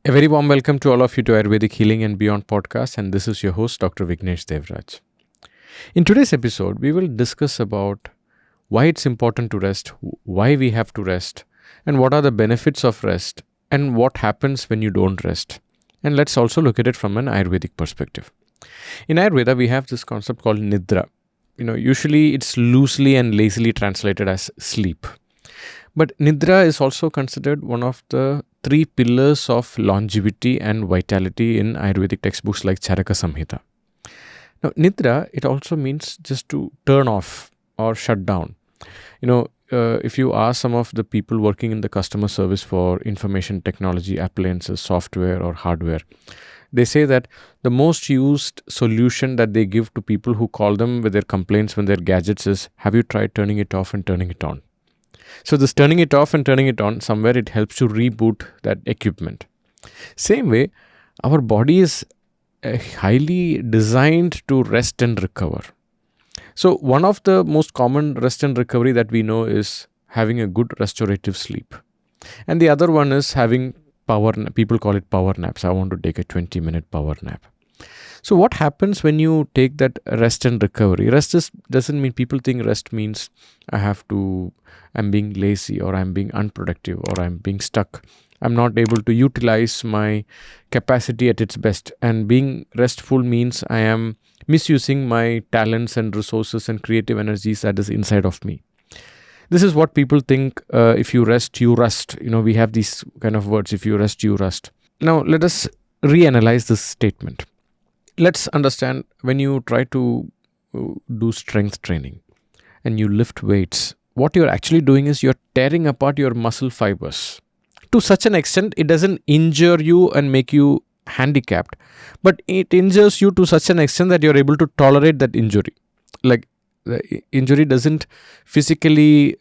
A very warm welcome to all of you to Ayurvedic Healing and Beyond podcast, and this is your host, Dr. Vignesh Devraj. In today's episode, we will discuss about why it's important to rest, why we have to rest, and what are the benefits of rest, and what happens when you don't rest. And let's also look at it from an Ayurvedic perspective. In Ayurveda, we have this concept called Nidra. Usually it's loosely and lazily translated as sleep. But Nidra is also considered one of the three pillars of longevity and vitality in Ayurvedic textbooks like Charaka Samhita. Now, Nidra, it also means just to turn off or shut down. If you ask some of the people working in the customer service for information technology, appliances, software or hardware, they say that the most used solution that they give to people who call them with their complaints when their gadgets is, have you tried turning it off and turning it on? So this turning it off and turning it on, somewhere it helps to reboot that equipment. Same way, our body is highly designed to rest and recover. So one of the most common rest and recovery that we know is having a good restorative sleep. And the other one is having people call it power naps. I want to take a 20-minute power nap. So what happens when you take that rest and recovery? Doesn't mean people think rest means I'm being lazy or I'm being unproductive or I'm being stuck. I'm not able to utilize my capacity at its best. And being restful means I am misusing my talents and resources and creative energies that is inside of me. This is what people think. If you rest, you rust. We have these kind of words. If you rest, you rust. Now, let us reanalyze this statement. Let's understand when you try to do strength training and you lift weights, what you're actually doing is you're tearing apart your muscle fibers. To such an extent, it doesn't injure you and make you handicapped, but it injures you to such an extent that you're able to tolerate that injury. Like the injury doesn't physically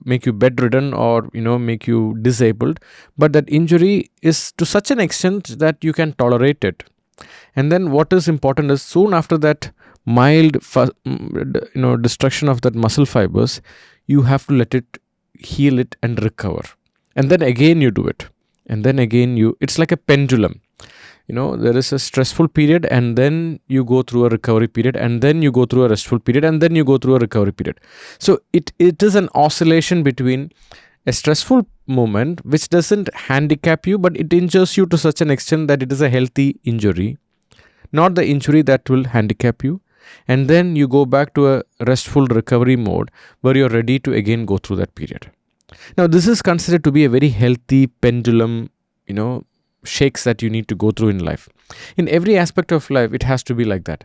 make you bedridden or make you disabled, but that injury is to such an extent that you can tolerate it. And then what is important is soon after that mild destruction of that muscle fibers, you have to let it heal it and recover. And then again you do it. And then again it's like a pendulum. There is a stressful period and then you go through a recovery period and then you go through a restful period and then you go through a recovery period. So it is an oscillation between a stressful moment which doesn't handicap you, but it injures you to such an extent that it is a healthy injury, not the injury that will handicap you. And then you go back to a restful recovery mode where you're ready to again go through that period. Now, this is considered to be a very healthy pendulum, shakes that you need to go through in life. In every aspect of life, it has to be like that.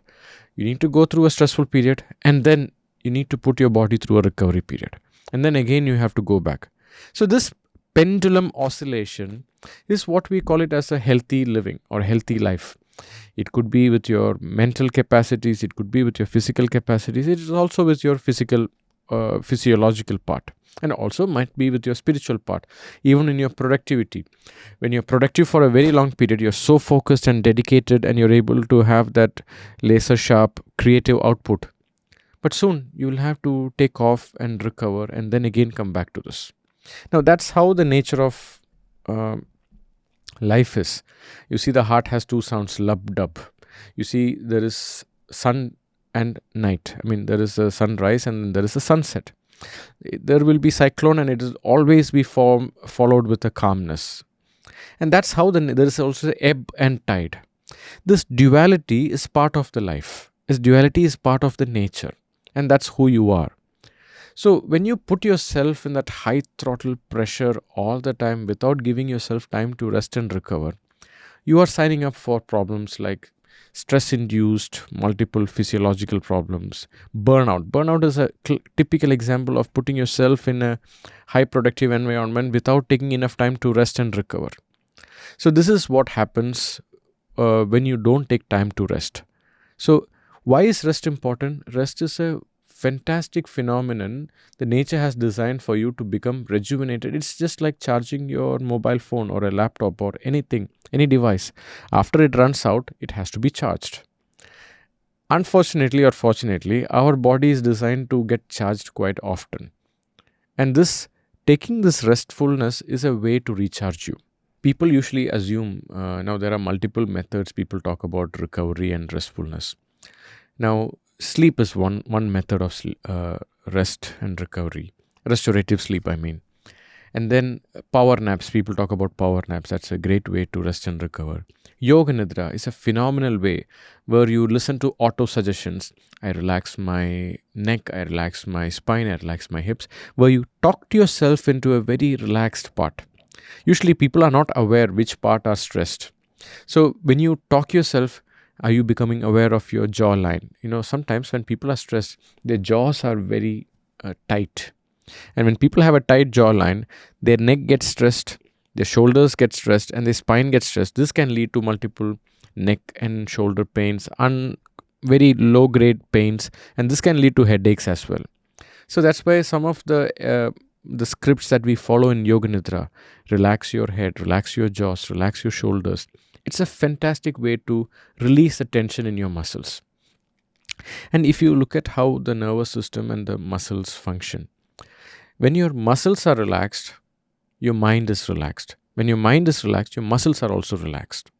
You need to go through a stressful period and then you need to put your body through a recovery period. And then again, you have to go back. So this pendulum oscillation is what we call it as a healthy living or healthy life. It could be with your mental capacities, it could be with your physical capacities, it is also with your physiological part, and also might be with your spiritual part, even in your productivity. When you're productive for a very long period, you're so focused and dedicated and you're able to have that laser sharp creative output. But soon you will have to take off and recover and then again come back to this. Now that's how the nature of life is. You see, the heart has two sounds, lub dub. You see, there is sun and night. There is a sunrise and there is a sunset. There will be cyclone and it will always be followed with a calmness. And that's how there is also ebb and tide. This duality is part of the life. This duality is part of the nature. And that's who you are. So when you put yourself in that high throttle pressure all the time without giving yourself time to rest and recover, you are signing up for problems like stress-induced multiple physiological problems, burnout. Burnout is a typical example of putting yourself in a high productive environment without taking enough time to rest and recover. So this is what happens when you don't take time to rest. So why is rest important? Rest is a fantastic phenomenon the nature has designed for you to become rejuvenated. It's just like charging your mobile phone or a laptop or anything, any device. After it runs out, it has to be charged. Unfortunately or fortunately, our body is designed to get charged quite often. And taking this restfulness is a way to recharge you. People usually assume, now there are multiple methods people talk about recovery and restfulness. Now, sleep is one method of rest and recovery, restorative sleep, I mean. And then power naps, people talk about power naps. That's a great way to rest and recover. Yoga Nidra is a phenomenal way where you listen to auto suggestions. I relax my neck, I relax my spine, I relax my hips, where you talk to yourself into a very relaxed part. Usually, people are not aware which part are stressed. So, when you talk yourself, are you becoming aware of your jawline? Sometimes when people are stressed, their jaws are very tight. And when people have a tight jawline, their neck gets stressed, their shoulders get stressed, and their spine gets stressed. This can lead to multiple neck and shoulder pains, very low grade pains, and this can lead to headaches as well. So that's why some of the scripts that we follow in Yoga Nidra, relax your head, relax your jaws, relax your shoulders. It's a fantastic way to release the tension in your muscles. And if you look at how the nervous system and the muscles function, when your muscles are relaxed, your mind is relaxed. When your mind is relaxed, your muscles are also relaxed.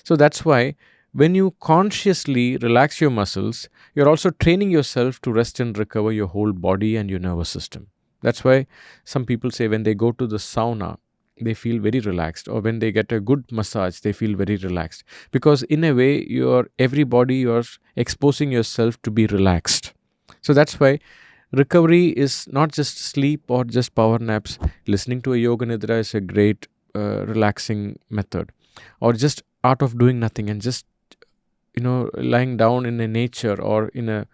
So that's why when you consciously relax your muscles, you're also training yourself to rest and recover your whole body and your nervous system. That's why some people say when they go to the sauna, they feel very relaxed, or when they get a good massage, they feel very relaxed. Because in a way, you're exposing yourself to be relaxed. So that's why recovery is not just sleep or just power naps. Listening to a yoga nidra is a great relaxing method, or just art of doing nothing and just lying down in a nature or in a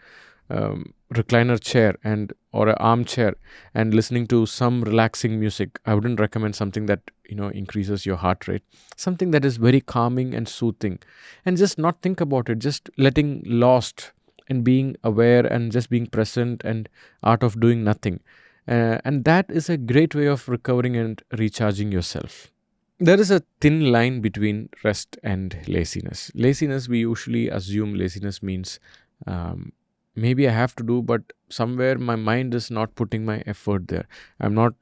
recliner chair or an armchair and listening to some relaxing music. I wouldn't recommend something that increases your heart rate. Something that is very calming and soothing, and just not think about it, just letting lost and being aware and just being present, and art of doing nothing. And that is a great way of recovering and recharging yourself. There is a thin line between rest and laziness. Laziness, we usually assume laziness means maybe I have to do, but somewhere my mind is not putting my effort there. I'm not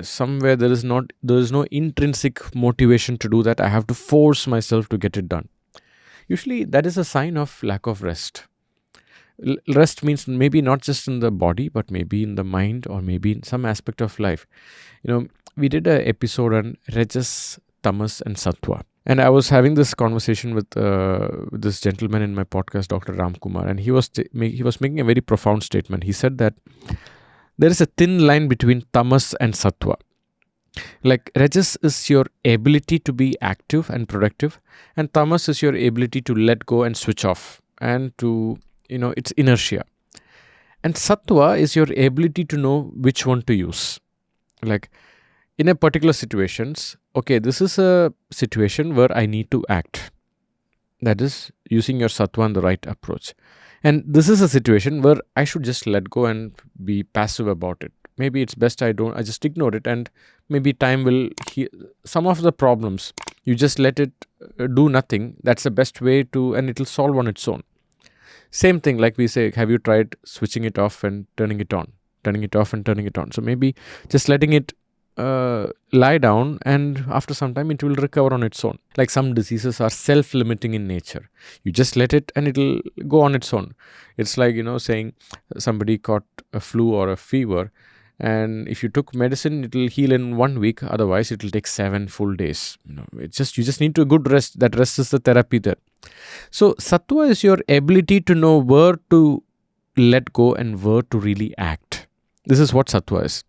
somewhere there is no intrinsic motivation to do that. I have to force myself to get it done. Usually that is a sign of lack of rest. Rest means maybe not just in the body, but maybe in the mind, or maybe in some aspect of life. We did an episode on Rajas, Tamas, and Sattva. And I was having this conversation with this gentleman in my podcast, Dr. Ramkumar, and he was making a very profound statement. He said that there is a thin line between Tamas and Sattva. Like Rajas is your ability to be active and productive, and Tamas is your ability to let go and switch off, and to, it's inertia. And Sattva is your ability to know which one to use. Like, in a particular situations, okay, this is a situation where I need to act. That is using your sattva and the right approach. And this is a situation where I should just let go and be passive about it. Maybe it's best I just ignore it, and maybe time will heal some of the problems. You just let it do nothing. That's the best way to, and it will solve on its own. Same thing, like we say, have you tried switching it off and turning it on? Turning it off and turning it on. So maybe just letting it lie down, and after some time it will recover on its own. Like some diseases are self-limiting in nature. You just let it and it'll go on its own. It's like saying somebody caught a flu or a fever, and if you took medicine, it'll heal in 1 week. Otherwise it'll take 7 full days. You just need to good rest. That rest is the therapy there. So sattva is your ability to know where to let go and where to really act. This is what sattva is.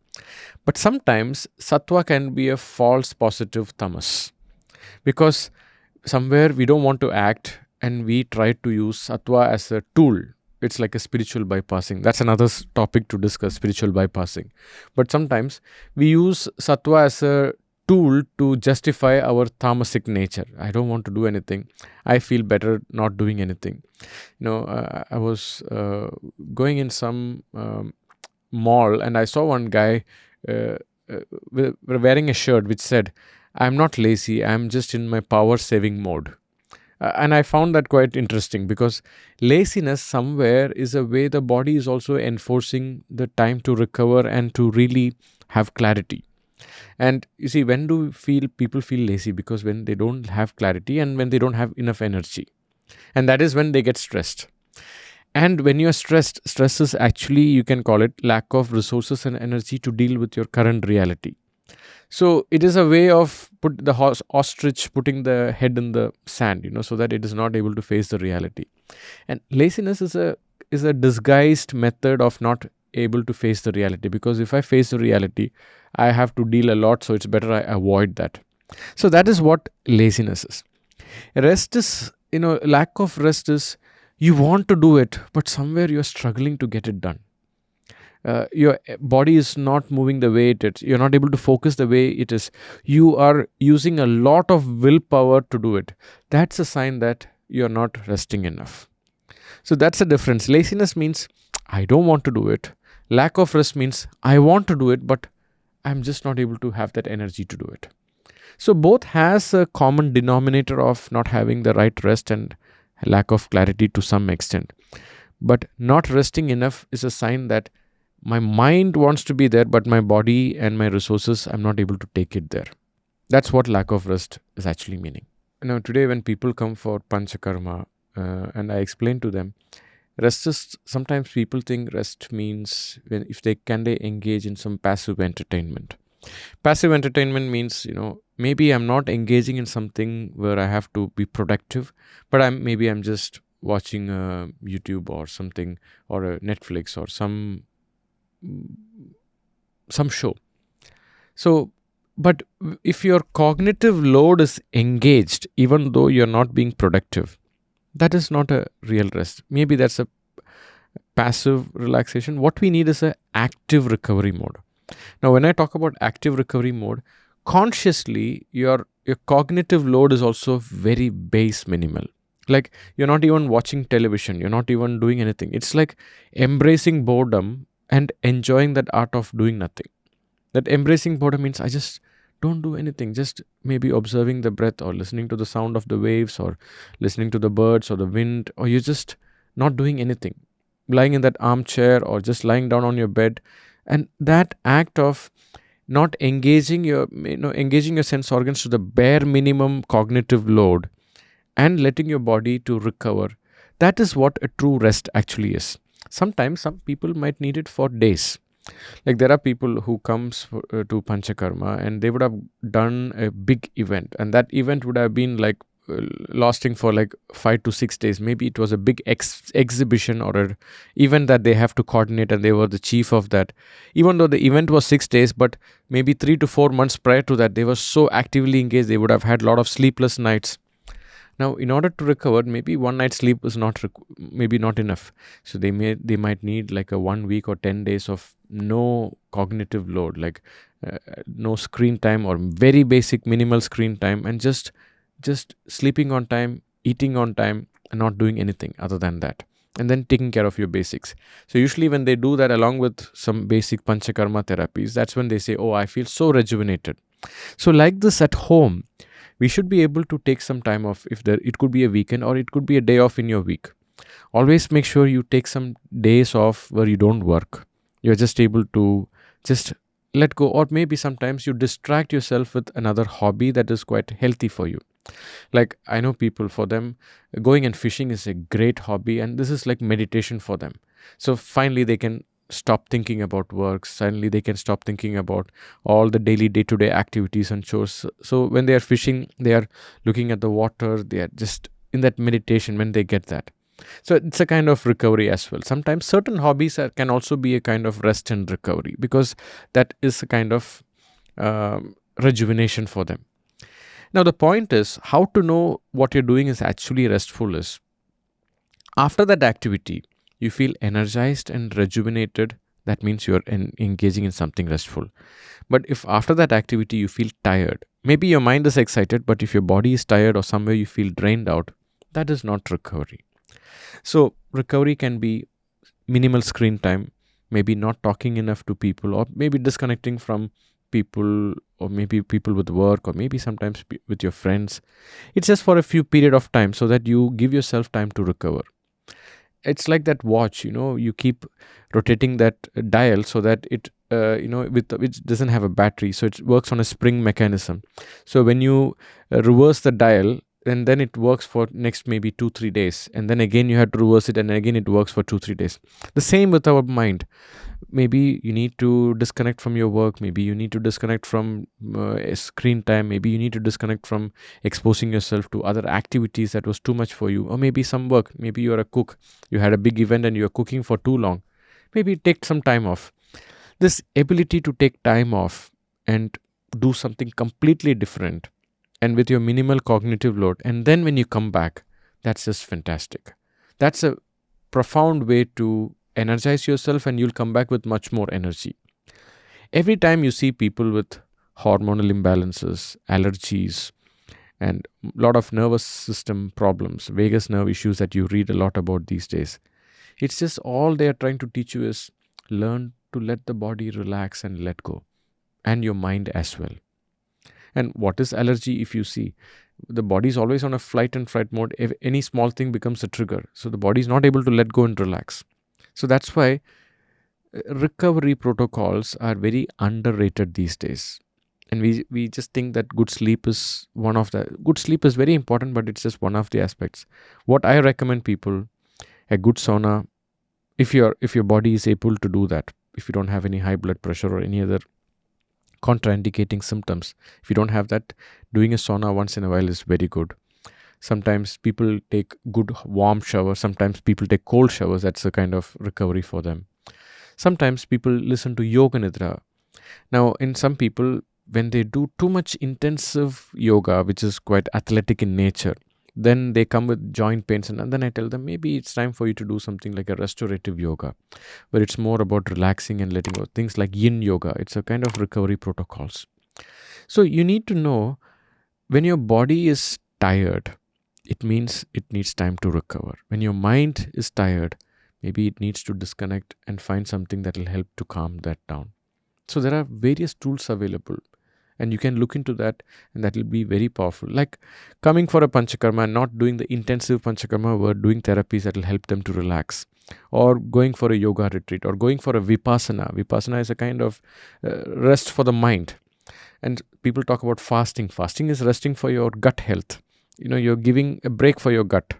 But sometimes sattva can be a false positive tamas, because somewhere we don't want to act and we try to use sattva as a tool. It's like a spiritual bypassing. That's another topic to discuss, spiritual bypassing. But sometimes we use sattva as a tool to justify our tamasic nature. I don't want to do anything. I feel better not doing anything. I was going in some mall, and I saw one guy wearing a shirt which said, "I'm not lazy, I'm just in my power saving mode." And I found that quite interesting, because laziness somewhere is a way the body is also enforcing the time to recover and to really have clarity. And you see, when do people feel lazy? Because when they don't have clarity and when they don't have enough energy, and that is when they get stressed. And when you're stressed, stress is actually, you can call it lack of resources and energy to deal with your current reality. So it is a way of put the ostrich putting the head in the sand, so that it is not able to face the reality. And laziness is a disguised method of not able to face the reality, because if I face the reality, I have to deal a lot, so it's better I avoid that. So that is what laziness is. Rest is, lack of rest is, you want to do it, but somewhere you're struggling to get it done. Your body is not moving the way it is. You're not able to focus the way it is. You are using a lot of willpower to do it. That's a sign that you're not resting enough. So that's the difference. Laziness means I don't want to do it. Lack of rest means I want to do it, but I'm just not able to have that energy to do it. So both has a common denominator of not having the right rest and lack of clarity to some extent. But not resting enough is a sign that my mind wants to be there, but my body and my resources, I'm not able to take it there. That's what lack of rest is actually meaning. Now, today when people come for panchakarma, and I explain to them, rest is, sometimes people think rest means if they engage in some passive entertainment. Passive entertainment means, maybe I'm not engaging in something where I have to be productive, but I'm just watching YouTube or something, or a Netflix or some show. So, but if your cognitive load is engaged, even though you're not being productive, that is not a real rest. Maybe that's a passive relaxation. What we need is an active recovery mode. Now, when I talk about active recovery mode, consciously your cognitive load is also very base minimal. Like, you're not even watching television, you're not even doing anything. It's like embracing boredom and enjoying that art of doing nothing. That embracing boredom means I just don't do anything, just maybe observing the breath or listening to the sound of the waves or listening to the birds or the wind, or you're just not doing anything, lying in that armchair or just lying down on your bed. And that act of not engaging your sense organs to the bare minimum cognitive load and letting your body to recover, that is what a true rest actually is. Sometimes some people might need it for days. Like, there are people who comes to panchakarma and they would have done a big event, and that event would have been like lasting for like 5 to 6 days. Maybe it was a big exhibition or an event that they have to coordinate, and they were the chief of that. Even though the event was 6 days, but maybe 3 to 4 months prior to that, they were so actively engaged, they would have had a lot of sleepless nights. Now, in order to recover, maybe one night's sleep is maybe not enough. So they might need like a 1 week or 10 days of no cognitive load, like no screen time or very basic minimal screen time, and just sleeping on time, eating on time, and not doing anything other than that, and then taking care of your basics. So usually when they do that along with some basic panchakarma therapies, that's when they say, oh, I feel so rejuvenated. So like this at home, we should be able to take some time off. It could be a weekend or it could be a day off in your week. Always make sure you take some days off where you don't work. You're just able to just let go, or maybe sometimes you distract yourself with another hobby that is quite healthy for you. Like, I know people, for them, going and fishing is a great hobby, and this is like meditation for them. So finally they can stop thinking about work. Suddenly they can stop thinking about all the daily day-to-day activities and chores. So when they are fishing, they are looking at the water, they are just in that meditation when they get that. So it's a kind of recovery as well. Sometimes certain hobbies can also be a kind of rest and recovery, because that is a kind of rejuvenation for them. Now the point is, how to know what you're doing is actually restful is, after that activity, you feel energized and rejuvenated. That means you're engaging in something restful. But if after that activity you feel tired, maybe your mind is excited, but if your body is tired or somewhere you feel drained out, that is not recovery. So recovery can be minimal screen time, maybe not talking enough to people, or maybe disconnecting from people, or maybe people with work, or maybe sometimes with your friends. It's just for a few period of time so that you give yourself time to recover. It's like that watch, you keep rotating that dial so that it which doesn't have a battery, so it works on a spring mechanism. So when you reverse the dial, and then it works for next maybe 2-3 days, and then again you have to reverse it, and again it works for 2-3 days. The same with our mind. Maybe you need to disconnect from your work, maybe you need to disconnect from screen time, maybe you need to disconnect from exposing yourself to other activities that was too much for you, or maybe some work. Maybe you're a cook, you had a big event and you're cooking for too long. Maybe take some time off. This ability to take time off and do something completely different, and with your minimal cognitive load, and then when you come back, that's just fantastic. That's a profound way to energize yourself, and you'll come back with much more energy. Every time you see people with hormonal imbalances, allergies, and a lot of nervous system problems, vagus nerve issues that you read a lot about these days, it's just all they are trying to teach you is learn to let the body relax and let go, and your mind as well. And what is allergy? If you see, the body is always on a flight and fright mode. If any small thing becomes a trigger, so the body is not able to let go and relax. So that's why recovery protocols are very underrated these days. And we just think that good sleep is good sleep is very important, but it's just one of the aspects. What I recommend people, a good sauna, if your body is able to do that, if you don't have any high blood pressure or any other contraindicating symptoms, if you don't have that, doing a sauna once in a while is very good. Sometimes people take good warm showers, sometimes people take cold showers. That's a kind of recovery for them. Sometimes people listen to yoga nidra. Now, in some people, when they do too much intensive yoga, which is quite athletic in nature, then they come with joint pains, and then I tell them maybe it's time for you to do something like a restorative yoga, where it's more about relaxing and letting go. Things like yin yoga, it's a kind of recovery protocols. So you need to know, when your body is tired, it means it needs time to recover. When your mind is tired, maybe it needs to disconnect and find something that will help to calm that down. So there are various tools available, and you can look into that, and that will be very powerful. Like coming for a panchakarma and not doing the intensive panchakarma, but doing therapies that will help them to relax, or going for a yoga retreat, or going for a vipassana. Vipassana is a kind of rest for the mind. And people talk about fasting. Fasting is resting for your gut health. You're giving a break for your gut.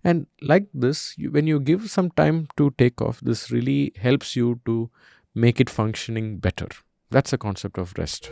And like this, when you give some time to take off, this really helps you to make it functioning better. That's the concept of rest.